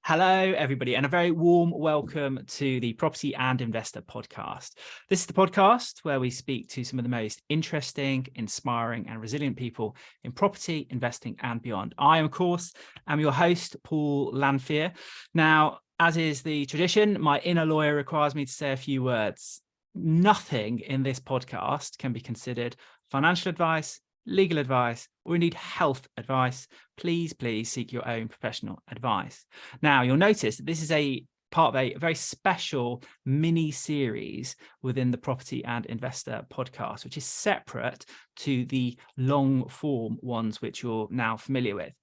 Hello, everybody, and a very warm welcome to the Property and Investor podcast. This is the podcast where we speak to some of the most interesting, inspiring, and resilient people in property, investing, and beyond. I, of course, am your host, Paul Lanfear. Now, as is the tradition, my inner lawyer requires me to say a few words. Nothing in this podcast can be considered financial advice, legal advice, or indeed health advice. Please seek your own professional advice. Now, you'll notice that this is a part of a very special mini series within the Property and Investor podcast, which is separate to the long form ones which you're now familiar with.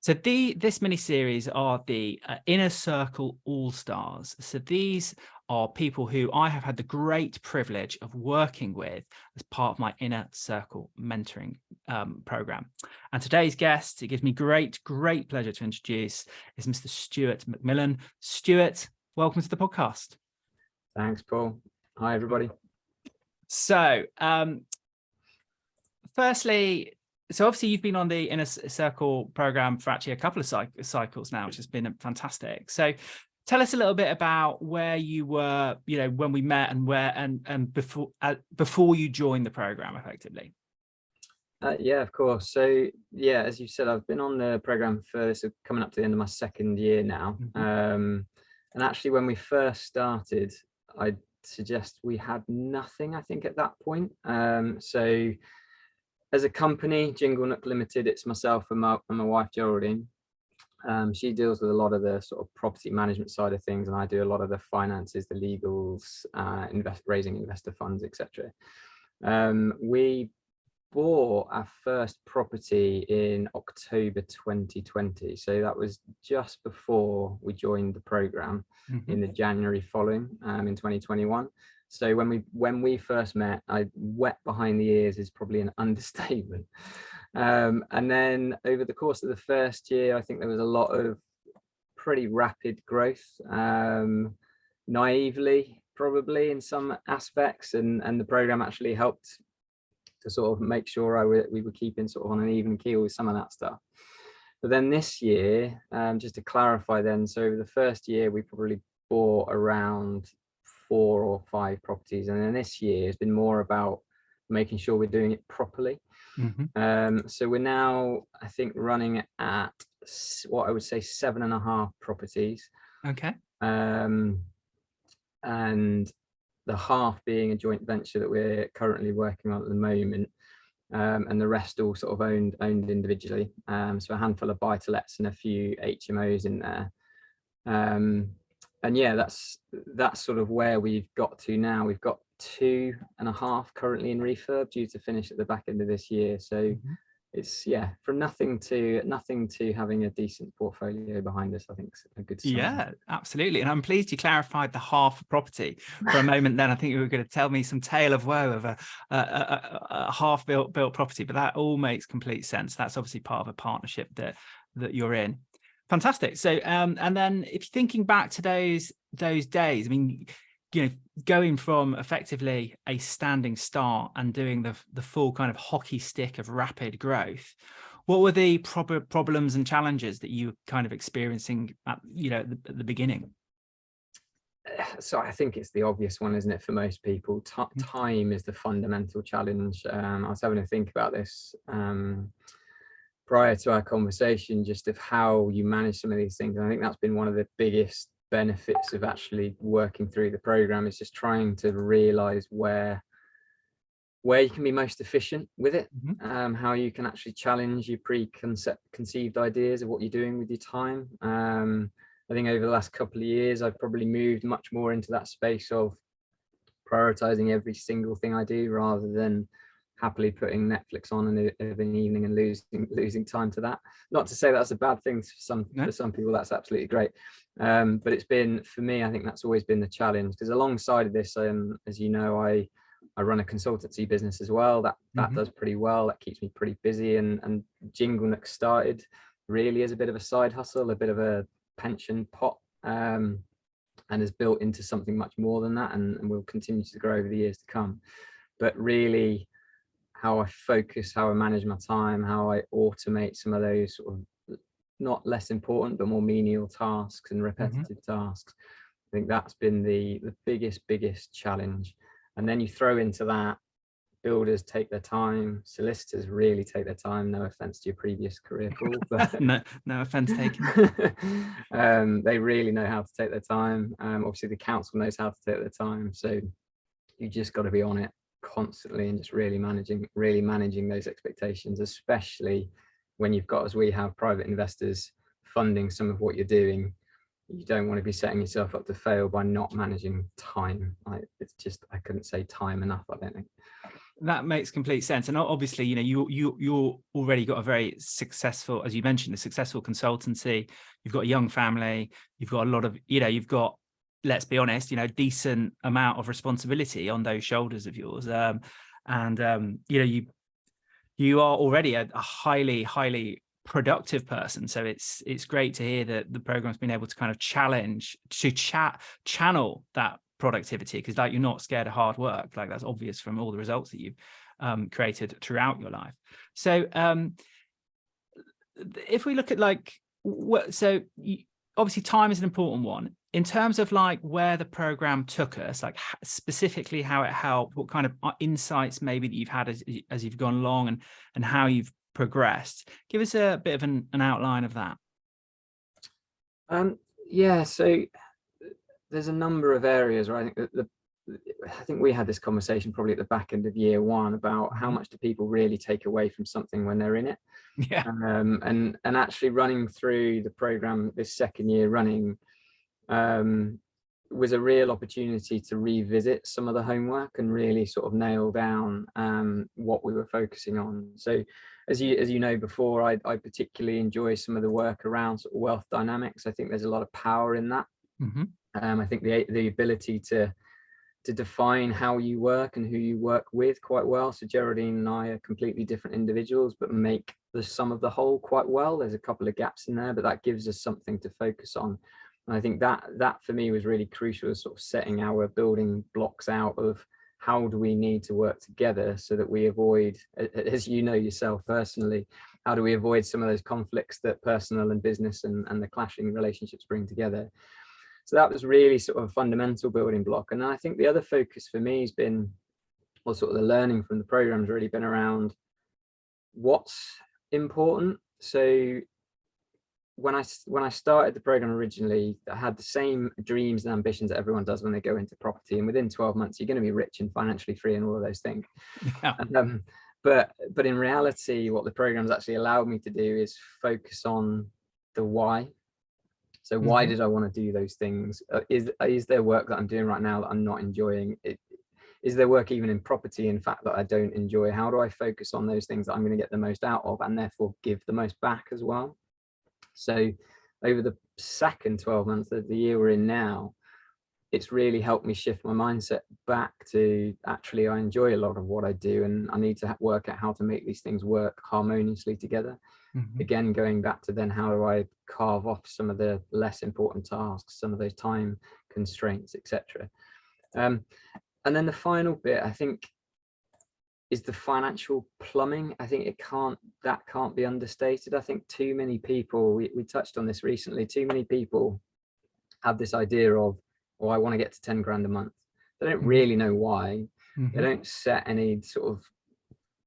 So this mini series are the Inner Circle All-Stars. So these are people who I have had the great privilege of working with as part of my Inner Circle mentoring program. And today's guest, it gives me great pleasure to introduce, is Mr. Stuart MacMillan. Stuart, welcome to the podcast. Thanks, Paul. Hi, everybody. So, firstly, so obviously you've been on the Inner Circle program for actually a couple of cycles now, which has been fantastic. So tell us a little bit about where you were, when we met and before you joined the program effectively. Yeah, of course. So yeah, as you said, I've been on the program for coming up to the end of my second year now. And actually when we first started, I'd suggest we had nothing, I think, at that point. So as a company, Jingle Nook Limited, it's myself and my wife Geraldine. She deals with a lot of the sort of property management side of things, and I do a lot of the finances, the legals, raising investor funds, etc. We bought our first property in October 2020, so that was just before we joined the program in the January following, in 2021. So when we first met, I wet behind the ears is probably an understatement. And then over the course of the first year, I think there was a lot of pretty rapid growth, naively probably in some aspects, and the program actually helped to sort of make sure we were keeping sort of on an even keel with some of that stuff. But then this year, just to clarify then, so over the first year we probably bought around 4 or 5 properties, and then this year has been more about making sure we're doing it properly. So we're now, I think, running at what I would say 7.5 properties. Okay. And the half being a joint venture that we're currently working on at the moment, and the rest all sort of owned individually. So a handful of buy-to-lets and a few HMOs in there. And yeah, that's sort of where we've got to now. We've got 2.5 currently in refurb, due to finish at the back end of this year. So it's from nothing to having a decent portfolio behind us. I think it's a good start. Yeah, absolutely. And I'm pleased you clarified the half property for a moment. Then I think you were going to tell me some tale of woe of a half built property, but that all makes complete sense. That's obviously part of a partnership that you're in. Fantastic. So, and then if you're thinking back to those days, I mean, going from effectively a standing start and doing the full kind of hockey stick of rapid growth, what were the proper problems and challenges that you were kind of experiencing at the beginning? So I think it's the obvious one, isn't it, for most people? Time is the fundamental challenge. I was having to think about this prior to our conversation, just of how you manage some of these things. And I think that's been one of the biggest benefits of actually working through the program, is just trying to realize where you can be most efficient with it, how you can actually challenge your preconceived ideas of what you're doing with your time. I think over the last couple of years, I've probably moved much more into that space of prioritizing every single thing I do, rather than happily putting Netflix on of an evening and losing time to that. Not to say that's a bad thing for some people. That's absolutely great. But it's been, for me, I think that's always been the challenge, because alongside of this, as you know, I run a consultancy business as well. That does pretty well. That keeps me pretty busy. And Jingle Nook started really as a bit of a side hustle, a bit of a pension pot, and has built into something much more than that, and will continue to grow over the years to come. But really, how I focus, how I manage my time, how I automate some of those sort of not less important, but more menial tasks and repetitive tasks. I think that's been the biggest challenge. And then you throw into that, builders take their time, solicitors really take their time. No offense to your previous career, Paul, but no offense taken. They really know how to take their time. Obviously the council knows how to take their time. So you just got to be on it constantly and just really managing those expectations, especially when you've got, as we have, private investors funding some of what you're doing. You don't want to be setting yourself up to fail by not managing time. It's just, I couldn't say time enough, I don't think. That makes complete sense. And obviously, you already got a very successful, as you mentioned, a successful consultancy. You've got a young family. You've got a lot of, you've got, let's be honest, decent amount of responsibility on those shoulders of yours. You are already a highly productive person. So it's great to hear that the program's been able to kind of channel that productivity, because like, you're not scared of hard work. Like, that's obvious from all the results that you've created throughout your life. So if we look at obviously time is an important one in terms of like where the program took us, like specifically how it helped, what kind of insights maybe that you've had as you've gone along, and how you've progressed. Give us a bit of an outline of that. Yeah, so there's a number of areas where I think that I think we had this conversation probably at the back end of year one about how much do people really take away from something when they're in it. Yeah. And actually running through the program this second year running was a real opportunity to revisit some of the homework and really sort of nail down what we were focusing on. So as you know before, I particularly enjoy some of the work around sort of wealth dynamics. I think there's a lot of power in that. I think the ability to define how you work and who you work with quite well. So Geraldine and I are completely different individuals, but make the sum of the whole quite well. There's a couple of gaps in there, but that gives us something to focus on. And I think that for me was really crucial, as sort of setting our building blocks out of how do we need to work together so that we avoid, as you know yourself personally, how do we avoid some of those conflicts that personal and business and the clashing relationships bring together. So that was really sort of a fundamental building block. And I think the other focus for me has been, or sort of the learning from the program has really been around what's important. So when I started the program originally, I had the same dreams and ambitions that everyone does when they go into property. And within 12 months, you're going to be rich and financially free and all of those things. Yeah. But in reality, what the program's actually allowed me to do is focus on the why. So why did I want to do those things? Is there work that I'm doing right now that I'm not enjoying? Is there work even in property, in fact, that I don't enjoy? How do I focus on those things that I'm going to get the most out of and therefore give the most back as well? So over the second 12 months of the year we're in now, it's really helped me shift my mindset back to actually I enjoy a lot of what I do, and I need to work out how to make these things work harmoniously together. Again, going back to then how do I carve off some of the less important tasks, some of those time constraints, etc. And then the final bit, I think, is the financial plumbing. I think that can't be understated. I think too many people, we touched on this recently, too many people have this idea of, oh, I want to get to 10 grand a month. They don't really know why. They don't set any sort of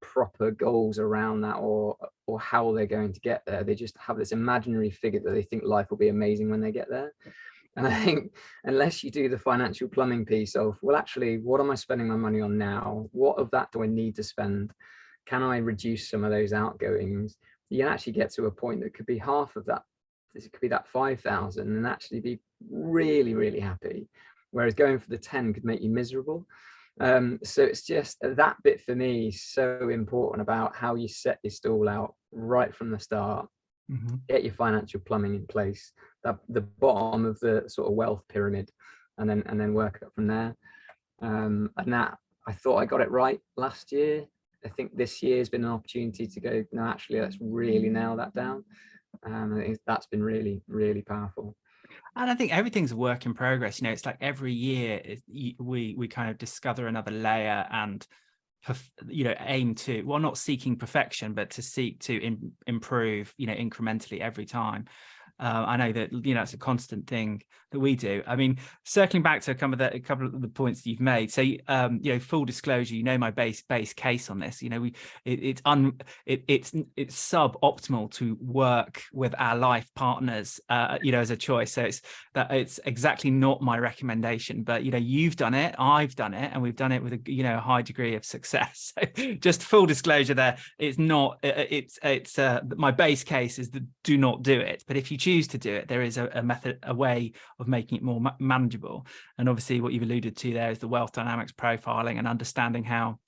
proper goals around that or how they're going to get there. They just have this imaginary figure that they think life will be amazing when they get there. And I think unless you do the financial plumbing piece of, well, actually, what am I spending my money on now? What of that do I need to spend? Can I reduce some of those outgoings? You can actually get to a point that could be half of that. It could be that 5,000 and actually be really, really happy. Whereas going for the 10 could make you miserable. So it's just that bit for me so important about how you set your stall out right from the start. Get your financial plumbing in place, the bottom of the sort of wealth pyramid, and then work up from there. And that, I thought I got it right last year. I think this year has been an opportunity to go, no, actually, let's really nail that down. I think that's been really, really powerful. And I think everything's a work in progress. It's like every year we kind of discover another layer and aim to, well, not seeking perfection, but to seek to improve, incrementally every time. I know that, it's a constant thing that we do. I mean, circling back to a couple of the points that you've made. So, full disclosure, my base case on this. It's suboptimal to work with our life partners, as a choice. So it's exactly not my recommendation. But you've done it, I've done it, and we've done it with a high degree of success. So just full disclosure, there, it's not. It's my base case is that do not do it. But if you choose to do it, there is a method, a way of making it more manageable. And obviously what you've alluded to there is the wealth dynamics profiling and understanding how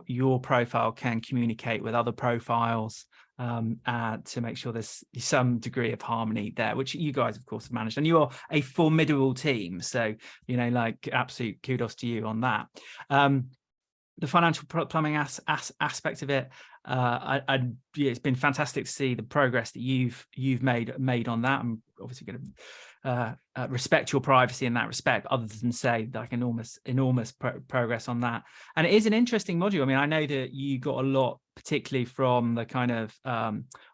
your profile can communicate with other profiles, to make sure there's some degree of harmony there, which you guys of course have managed, and you are a formidable team. So absolute kudos to you on that. The financial plumbing aspect of it, it's been fantastic to see the progress that you've made on that. I'm obviously going to respect your privacy in that respect, other than say like enormous progress on that. And it is an interesting module. I mean, I know that you got a lot, particularly from the kind of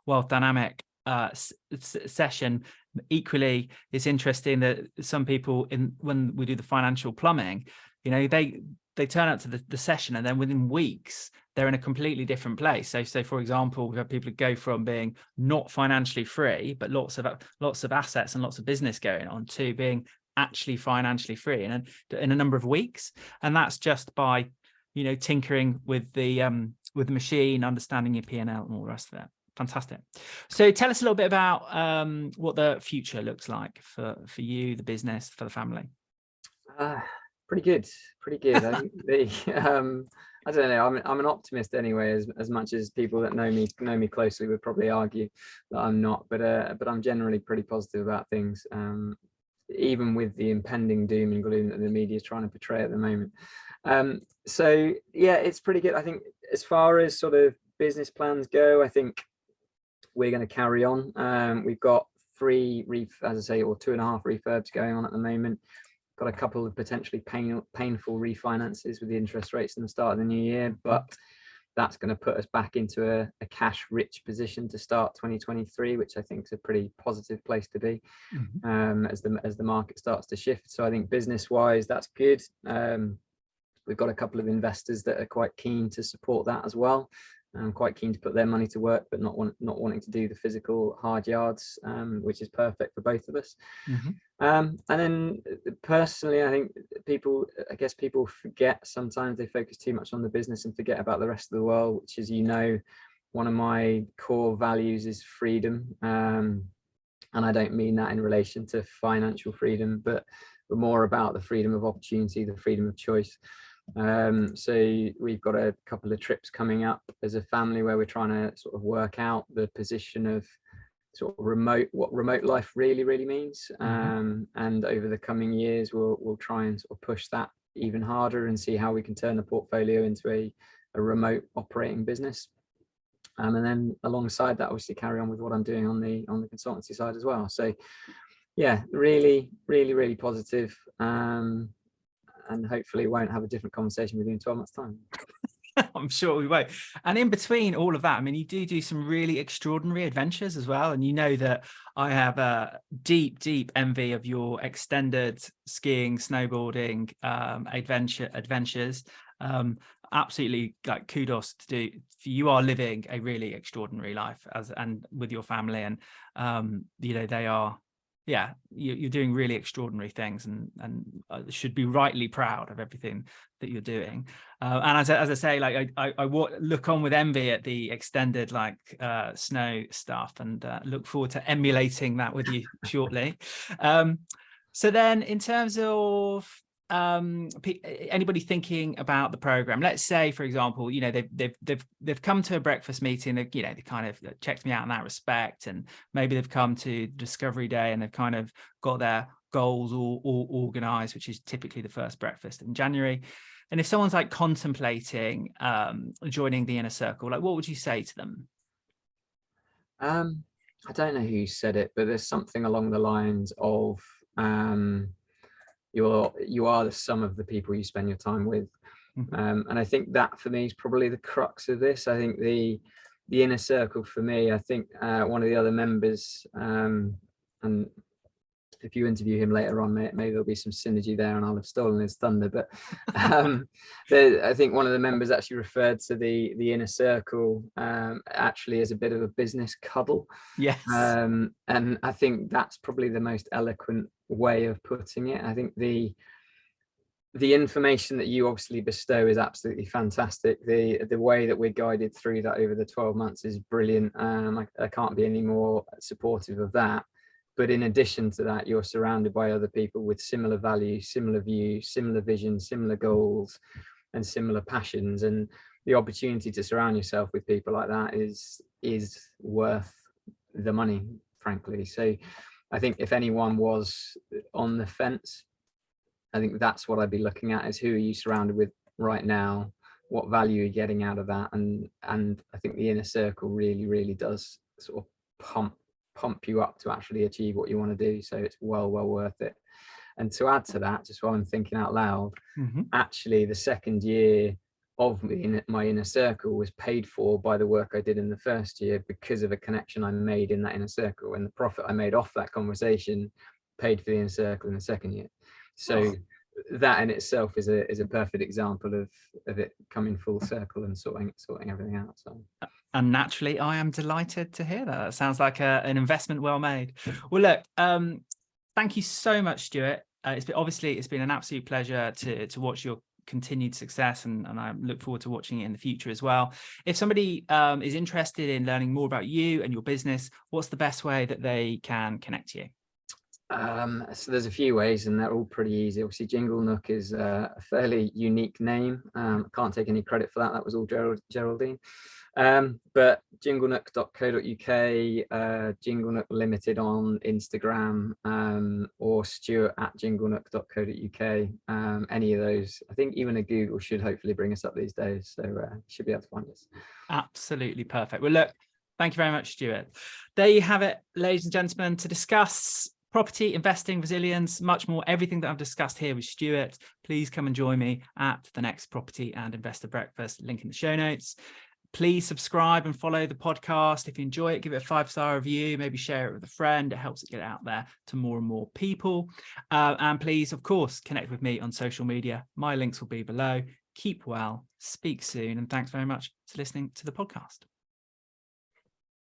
wealth dynamic session. Equally, it's interesting that some people, when we do the financial plumbing, they turn up to the session, and then within weeks they're in a completely different place. So for example, we've had people who go from being not financially free but lots of assets and lots of business going on, to being actually financially free in a number of weeks. And that's just by tinkering with the machine, understanding your P&L and all the rest of it. Fantastic. So tell us a little bit about what the future looks like for you, the business, for the family. Pretty good. I think I don't know. I'm an optimist anyway. As much as people that know me closely would probably argue that I'm not, but I'm generally pretty positive about things, even with the impending doom and gloom that the media is trying to portray at the moment. So yeah, it's pretty good. I think as far as sort of business plans go, I think we're going to carry on. We've got 3 as I say, or 2.5 refurbs going on at the moment. Got a couple of potentially painful refinances with the interest rates in the start of the new year, but that's going to put us back into a cash rich position to start 2023, which I think is a pretty positive place to be, as the market starts to shift. So I think business wise, that's good. We've got a couple of investors that are quite keen to support that as well. Quite keen to put their money to work, but not wanting to do the physical hard yards, which is perfect for both of us. And then personally, I think people forget sometimes, they focus too much on the business and forget about the rest of the world, which is, one of my core values is freedom. And I don't mean that in relation to financial freedom, but more about the freedom of opportunity, the freedom of choice. So we've got a couple of trips coming up as a family where we're trying to sort of work out the position of sort of what remote life really means. And over the coming years, we'll try and sort of push that even harder and see how we can turn the portfolio into a remote operating business. And then alongside that, obviously carry on with what I'm doing on the consultancy side as well. So yeah, really positive. And hopefully won't have a different conversation with you in 12 months' time. I'm sure we won't. And in between all of that, I mean, you do some really extraordinary adventures as well. And you know that I have a deep envy of your extended skiing, snowboarding adventures. Absolutely, like, kudos to do. You are living a really extraordinary life and with your family, and they are. Yeah, you're doing really extraordinary things, and should be rightly proud of everything that you're doing. And as I say, like I look on with envy at the extended snow stuff, and look forward to emulating that with you shortly. So then, in terms of anybody thinking about the program, let's say, for example, they've come to a breakfast meeting, they kind of checked me out in that respect, and maybe they've come to Discovery Day and they've kind of got their goals all organized, which is typically the first breakfast in January. And if someone's like contemplating joining the inner circle, like, what would you say to them? I don't know who said it, but there's something along the lines of you are the sum of the people you spend your time with. And I think that for me is probably the crux of this. I think the inner circle for me, I think one of the other members, and if you interview him later on, maybe there'll be some synergy there and I'll have stolen his thunder. But I think one of the members actually referred to the inner circle actually as a bit of a business cuddle. Yes. And I think that's probably the most eloquent way of putting it. I think the information that you obviously bestow is absolutely fantastic. The way that we're guided through that over the 12 months is brilliant. I can't be any more supportive of that. But in addition to that, you're surrounded by other people with similar values, similar views, similar visions, similar goals, and similar passions. And the opportunity to surround yourself with people like that is worth the money, frankly. So I think if anyone was on the fence, I think that's what I'd be looking at, is who are you surrounded with right now? What value are you getting out of that? And I think the inner circle really, really does sort of pump you up to actually achieve what you want to do. So it's well worth it. And to add to that, just while I'm thinking out loud, actually the second year of my inner circle was paid for by the work I did in the first year, because of a connection I made in that inner circle, and the profit I made off that conversation paid for the inner circle in the second year. So that in itself is a perfect example of it coming full circle and sorting everything out. So. And naturally, I am delighted to hear that. That sounds like an investment well made. Well, look, thank you so much, Stuart. It's been an absolute pleasure to watch your continued success, and I look forward to watching it in the future as well. If somebody is interested in learning more about you and your business, what's the best way that they can connect to you? So there's a few ways, and they're all pretty easy. Obviously, Jingle Nook is a fairly unique name. I can't take any credit for that. That was all Geraldine. But jinglenook.co.uk, Jingle Nook Limited on Instagram, or stuart@jinglenook.co.uk. Any of those. I think even a Google should hopefully bring us up these days. So you should be able to find us. Absolutely perfect. Well, look, thank you very much, Stuart. There you have it, ladies and gentlemen, to discuss property, investing, resilience, much more, everything that I've discussed here with Stuart. Please come and join me at the next Property and Investor Breakfast, link in the show notes. Please subscribe and follow the podcast. If you enjoy it, give it a 5-star review, maybe share it with a friend. It helps it get out there to more and more people. And please, of course, connect with me on social media. My links will be below. Keep well, speak soon, and thanks very much for listening to the podcast.